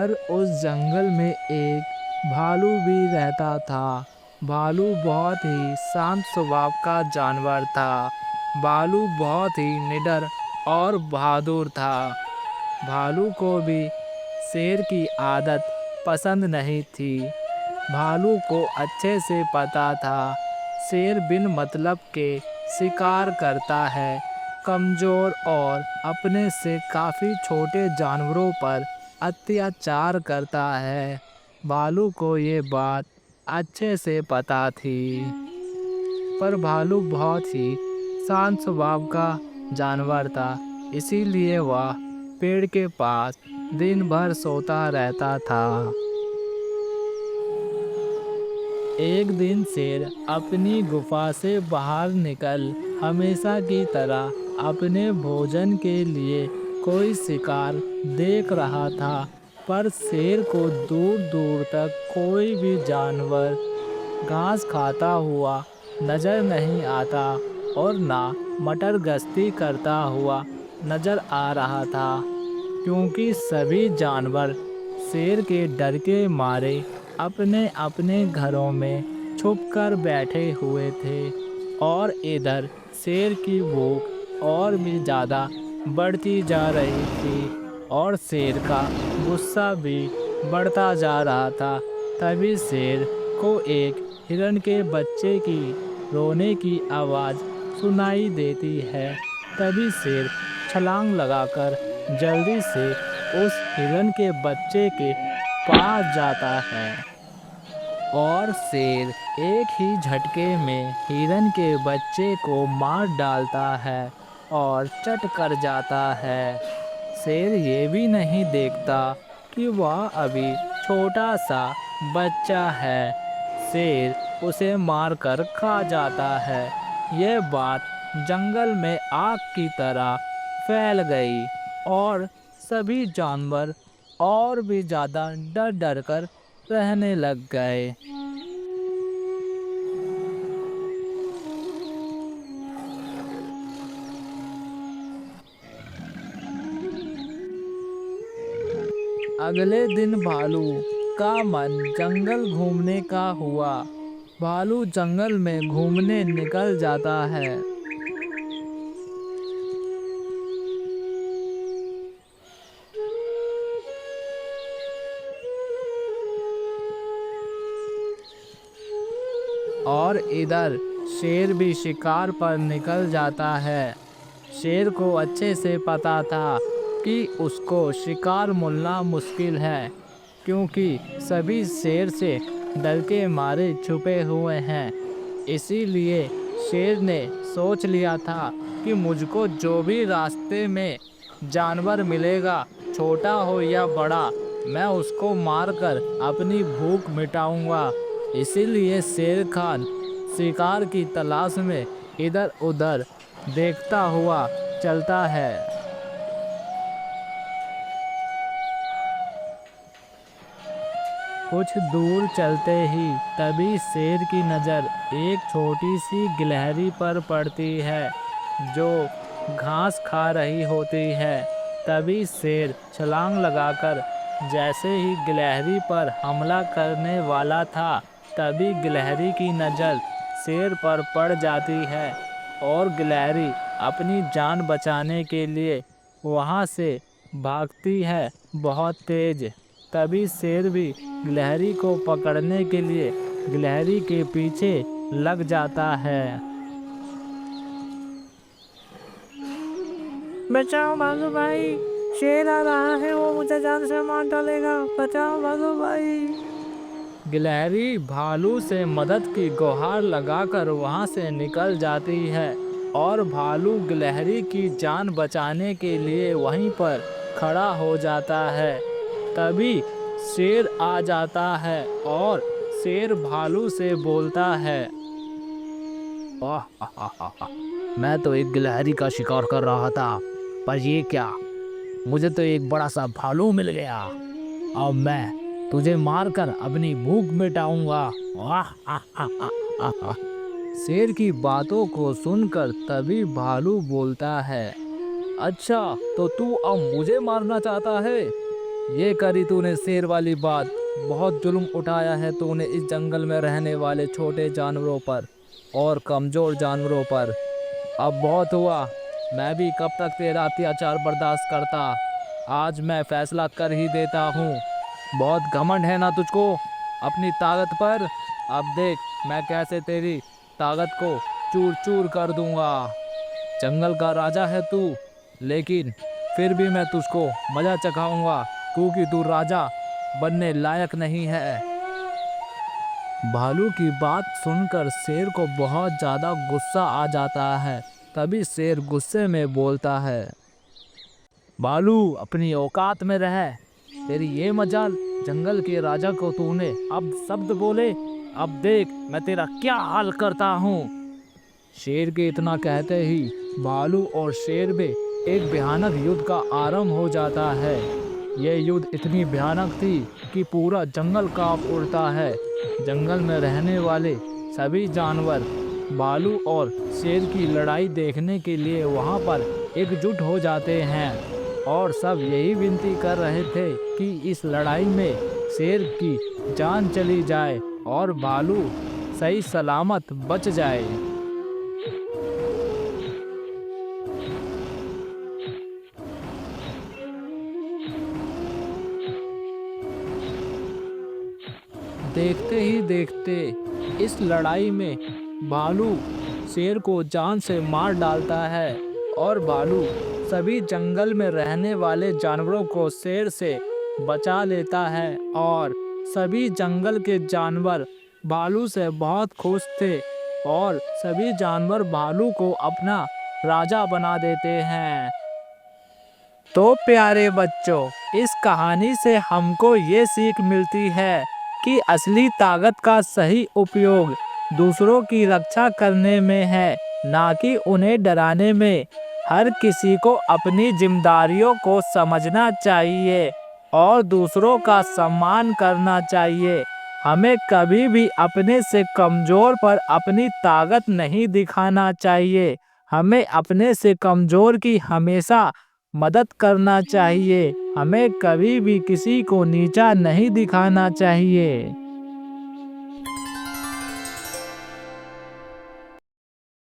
पर उस जंगल में एक भालू भी रहता था। भालू बहुत ही शांत स्वभाव का जानवर था। भालू बहुत ही निडर और बहादुर था। भालू को भी शेर की आदत पसंद नहीं थी। भालू को अच्छे से पता था शेर बिन मतलब के शिकार करता है, कमजोर और अपने से काफी छोटे जानवरों पर अत्याचार करता है। भालू को ये बात अच्छे से पता थी, पर भालू बहुत ही शांत स्वभाव का जानवर था, इसीलिए वह पेड़ के पास दिन भर सोता रहता था। एक दिन शेर अपनी गुफा से बाहर निकल हमेशा की तरह अपने भोजन के लिए कोई शिकार देख रहा था, पर शेर को दूर दूर तक कोई भी जानवर घास खाता हुआ नजर नहीं आता और ना मटर गश्ती करता हुआ नजर आ रहा था, क्योंकि सभी जानवर शेर के डर के मारे अपने अपने घरों में छुपकर बैठे हुए थे। और इधर शेर की भूख और भी ज़्यादा बढ़ती जा रही थी और शेर का गुस्सा भी बढ़ता जा रहा था। तभी शेर को एक हिरण के बच्चे की रोने की आवाज़ सुनाई देती है। तभी शेर छलांग लगाकर जल्दी से उस हिरण के बच्चे के पास जाता है और शेर एक ही झटके में हिरण के बच्चे को मार डालता है और चट कर जाता है। शेर ये भी नहीं देखता कि वह अभी छोटा सा बच्चा है। शेर उसे मारकर खा जाता है। यह बात जंगल में आग की तरह फैल गई और सभी जानवर और भी ज़्यादा डर डर कर रहने लग गए। अगले दिन भालू का मन जंगल घूमने का हुआ। भालू जंगल में घूमने निकल जाता है। और इधर शेर भी शिकार पर निकल जाता है। शेर को अच्छे से पता था कि उसको शिकार मिलना मुश्किल है, क्योंकि सभी शेर से डर के मारे छुपे हुए हैं। इसीलिए शेर ने सोच लिया था कि मुझको जो भी रास्ते में जानवर मिलेगा, छोटा हो या बड़ा, मैं उसको मारकर अपनी भूख मिटाऊंगा। इसीलिए शेर खान शिकार की तलाश में इधर उधर देखता हुआ चलता है। कुछ दूर चलते ही तभी शेर की नज़र एक छोटी सी गिलहरी पर पड़ती है, जो घास खा रही होती है। तभी शेर छलांग लगाकर जैसे ही गिलहरी पर हमला करने वाला था, तभी गिलहरी की नज़र शेर पर पड़ जाती है और गिलहरी अपनी जान बचाने के लिए वहाँ से भागती है बहुत तेज। तभी शेर भी गिलहरी को पकड़ने के लिए गिलहरी के पीछे लग जाता है। बचाओ भालू भाई, शेर आ रहा है, वो मुझे जान से मार डालेगा, बचाओ भालू भाई। गिलहरी भालू से मदद की गुहार लगाकर वहां से निकल जाती है और भालू गिलहरी की जान बचाने के लिए वहीं पर खड़ा हो जाता है। तभी शेर आ जाता है और शेर भालू से बोलता है, मैं तो एक गिलहरी का शिकार कर रहा था, पर ये क्या, मुझे तो एक बड़ा सा भालू मिल गया। अब मैं तुझे मारकर अपनी भूख मिटाऊंगा। शेर की बातों को सुनकर तभी भालू बोलता है, अच्छा तो तू अब मुझे मारना चाहता है? ये करी तूने शेर वाली बात। बहुत जुल्म उठाया है तूने इस जंगल में रहने वाले छोटे जानवरों पर और कमजोर जानवरों पर। अब बहुत हुआ। मैं भी कब तक तेरा अत्याचार बर्दाश्त करता। आज मैं फैसला कर ही देता हूँ। बहुत घमंड है ना तुझको अपनी ताकत पर। अब देख मैं कैसे तेरी ताकत को चूर चूर कर दूंगा। जंगल का राजा है तू, लेकिन फिर भी मैं तुझको मजा चखाऊंगा क्योंकि तू राजा बनने लायक नहीं है। भालू की बात सुनकर शेर को बहुत ज्यादा गुस्सा आ जाता है। तभी शेर गुस्से में बोलता है, भालू अपनी औकात में रह। तेरी ये मजाल, जंगल के राजा को तूने अब शब्द बोले। अब देख मैं तेरा क्या हाल करता हूँ। शेर के इतना कहते ही भालू और शेर में एक भयानक युद्ध का आरंभ हो जाता है। यह युद्ध इतनी भयानक थी कि पूरा जंगल कांप उठता है। जंगल में रहने वाले सभी जानवर भालू और शेर की लड़ाई देखने के लिए वहां पर एकजुट हो जाते हैं और सब यही विनती कर रहे थे कि इस लड़ाई में शेर की जान चली जाए और भालू सही सलामत बच जाए। देखते ही देखते इस लड़ाई में भालू शेर को जान से मार डालता है और भालू सभी जंगल में रहने वाले जानवरों को शेर से बचा लेता है और सभी जंगल के जानवर भालू से बहुत खुश थे और सभी जानवर भालू को अपना राजा बना देते हैं। तो प्यारे बच्चों, इस कहानी से हमको ये सीख मिलती है कि असली ताकत का सही उपयोग दूसरों की रक्षा करने में है, ना कि उन्हें डराने में। हर किसी को अपनी जिम्मेदारियों को समझना चाहिए और दूसरों का सम्मान करना चाहिए। हमें कभी भी अपने से कमजोर पर अपनी ताकत नहीं दिखाना चाहिए। हमें अपने से कमजोर की हमेशा मदद करना चाहिए। हमें कभी भी किसी को नीचा नहीं दिखाना चाहिए।